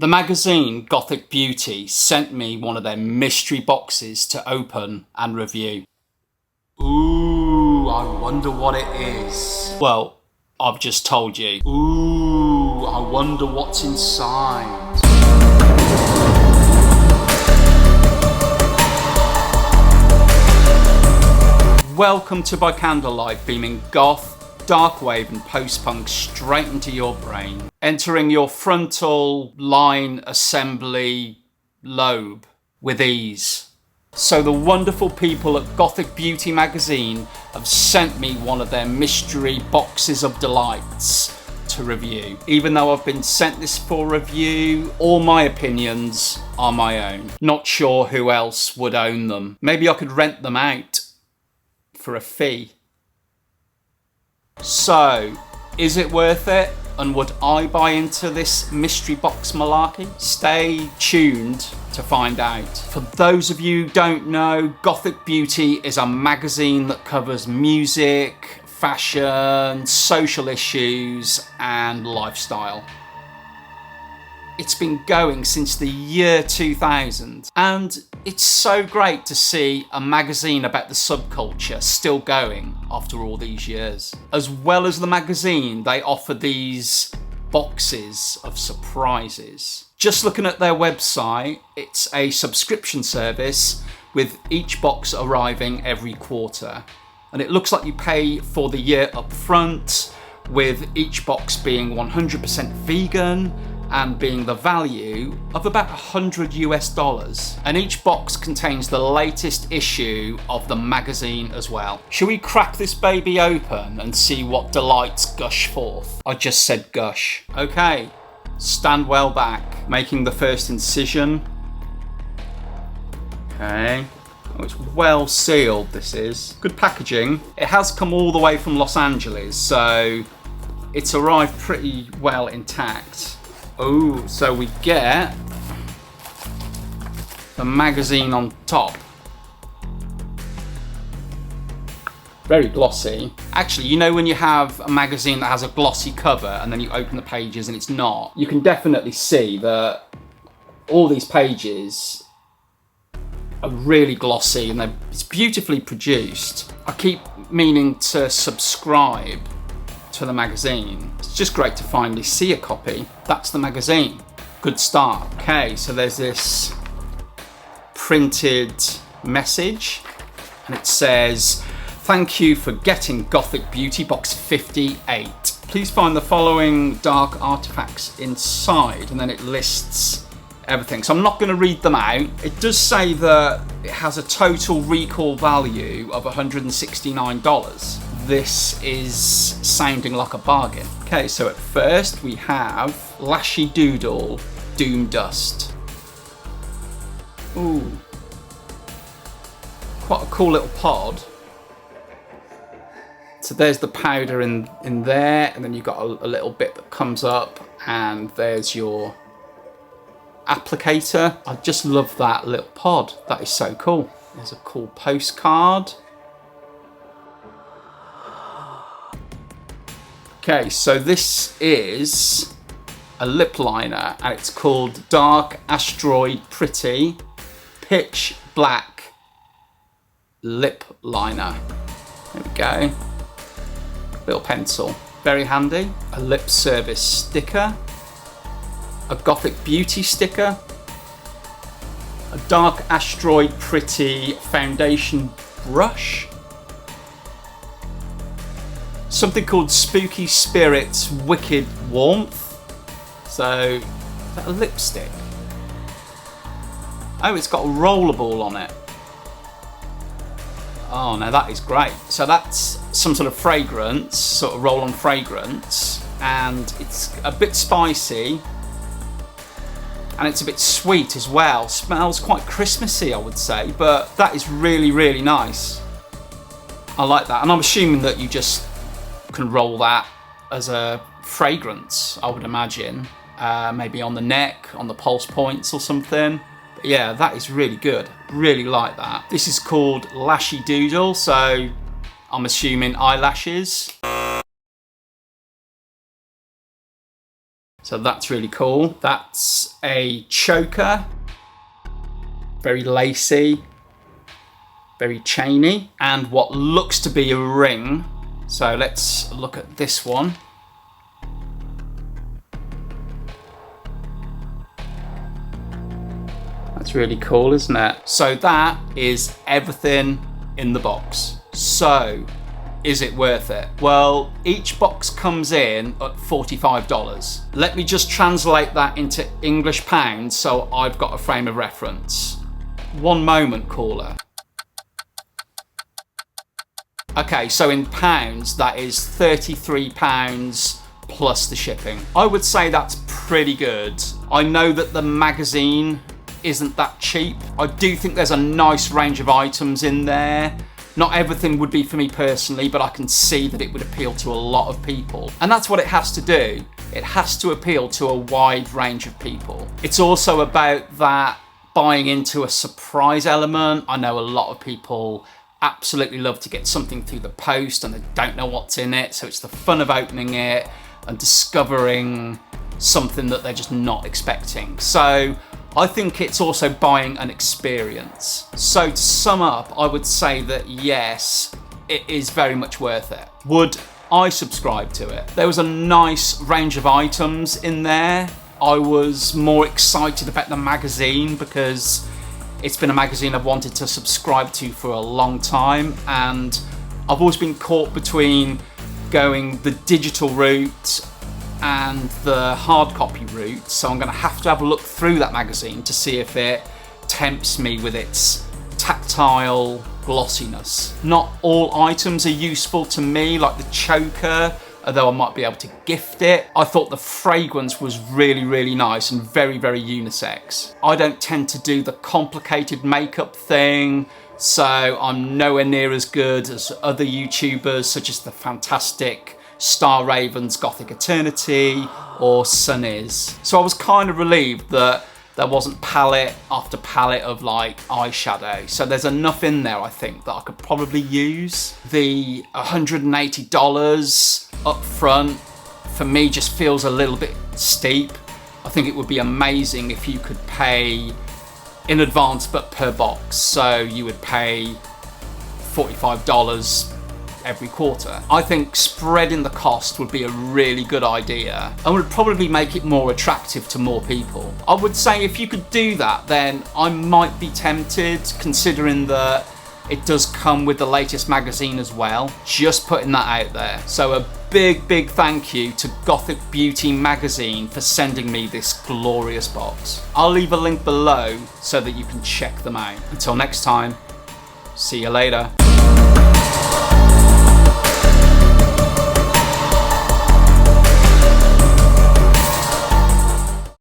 The magazine Gothic Beauty sent me one of their mystery boxes to open and review. Ooh, I wonder what it is. Well, I've just told you. Ooh, I wonder what's inside. Welcome to By Candlelight, beaming goth, darkwave and post-punk straight into your brain, entering your frontal line assembly lobe with ease. So the wonderful people at Gothic Beauty Magazine have sent me one of their mystery boxes of delights to review. Even though I've been sent this for review, all my opinions are my own. Not sure who else would own them. Maybe I could rent them out for a fee. So, is it worth it? And would I buy into this mystery box malarkey? Stay tuned to find out. For those of you who don't know, Gothic Beauty is a magazine that covers music, fashion, social issues and lifestyle. It's been going since the year 2000, and it's so great to see a magazine about the subculture still going after all these years. As well as the magazine, they offer these boxes of surprises. Just looking at their website, it's a subscription service with each box arriving every quarter. And it looks like you pay for the year up front, with each box being 100% vegan and being the value of about $100 US. And each box contains the latest issue of the magazine as well. Shall we crack this baby open and see what delights gush forth? I just said gush. Okay, stand well back. Making the first incision. Okay. Oh, it's well sealed, this is. Good packaging. It has come all the way from Los Angeles, so it's arrived pretty well intact. Oh, so we get the magazine on top. Very glossy. Actually, you know when you have a magazine that has a glossy cover and then you open the pages and it's not? You can definitely see that all these pages are really glossy and it's beautifully produced. I keep meaning to subscribe to the magazine. It's just great to finally see a copy. That's the magazine. Good start. Okay, so there's this printed message and it says, "Thank you for getting Gothic Beauty Box 58. Please find the following dark artifacts inside," and then it lists everything. So I'm not going to read them out. It does say that it has a total recall value of $169. This is sounding like a bargain. Okay, so at first we have Lashy Doodle Doom Dust. Ooh. Quite a cool little pod. So there's the powder in there, and then you've got a little bit that comes up, and there's your applicator. I just love that little pod. That is so cool. There's a cool postcard. Okay, so this is a lip liner and it's called Dark Asteroid Pretty Pitch Black Lip Liner. There we go. Little pencil. Very handy. A lip service sticker. A Gothic Beauty sticker. A Dark Asteroid Pretty foundation brush. Something called Spooky Spirits Wicked Warmth. So, is that a lipstick? Oh, it's got a rollerball on it. Oh, no, that is great. So that's some sort of fragrance, sort of roll-on fragrance, and it's a bit spicy, and it's a bit sweet as well. Smells quite Christmassy, I would say, but that is really, really nice. I like that, and I'm assuming that you just can roll that as a fragrance, I would imagine. Maybe on the neck, on the pulse points or something. But yeah, that is really good. Really like that. This is called Lashy Doodle, so I'm assuming eyelashes. So that's really cool. That's a choker. Very lacy, very chainy, and what looks to be a ring. So let's look at this one. That's really cool, isn't it? So that is everything in the box. So, is it worth it? Well, each box comes in at $45. Let me just translate that into English pounds so I've got a frame of reference. One moment, caller. Okay, so in pounds, that is £33 plus the shipping. I would say that's pretty good. I know that the magazine isn't that cheap. I do think there's a nice range of items in there. Not everything would be for me personally, but I can see that it would appeal to a lot of people. And that's what it has to do. It has to appeal to a wide range of people. It's also about that buying into a surprise element. I know a lot of people absolutely love to get something through the post and they don't know what's in it. So it's the fun of opening it and discovering something that they're just not expecting. So I think it's also buying an experience. So to sum up, I would say that yes, it is very much worth it. Would I subscribe to it? There was a nice range of items in there. I was more excited about the magazine because it's been a magazine I've wanted to subscribe to for a long time, and I've always been caught between going the digital route and the hard copy route, so I'm going to have a look through that magazine to see if it tempts me with its tactile glossiness. Not all items are useful to me, like the choker, although I might be able to gift it. I thought the fragrance was really, really nice and very, very unisex. I don't tend to do the complicated makeup thing, so I'm nowhere near as good as other YouTubers such as the fantastic Star Raven's Gothic Eternity or Sunnies. So I was kind of relieved that there wasn't palette after palette of like eyeshadow. So there's enough in there, I think, that I could probably use. The $180 up front for me just feels a little bit steep. I think it would be amazing if you could pay in advance but per box. So you would pay $45 every quarter. I think spreading the cost would be a really good idea and would probably make it more attractive to more people. I would say if you could do that, then I might be tempted, considering that it does come with the latest magazine as well. Just putting that out there. So a big, big thank you to Gothic Beauty Magazine for sending me this glorious box. I'll leave a link below so that you can check them out. Until next time, see you later.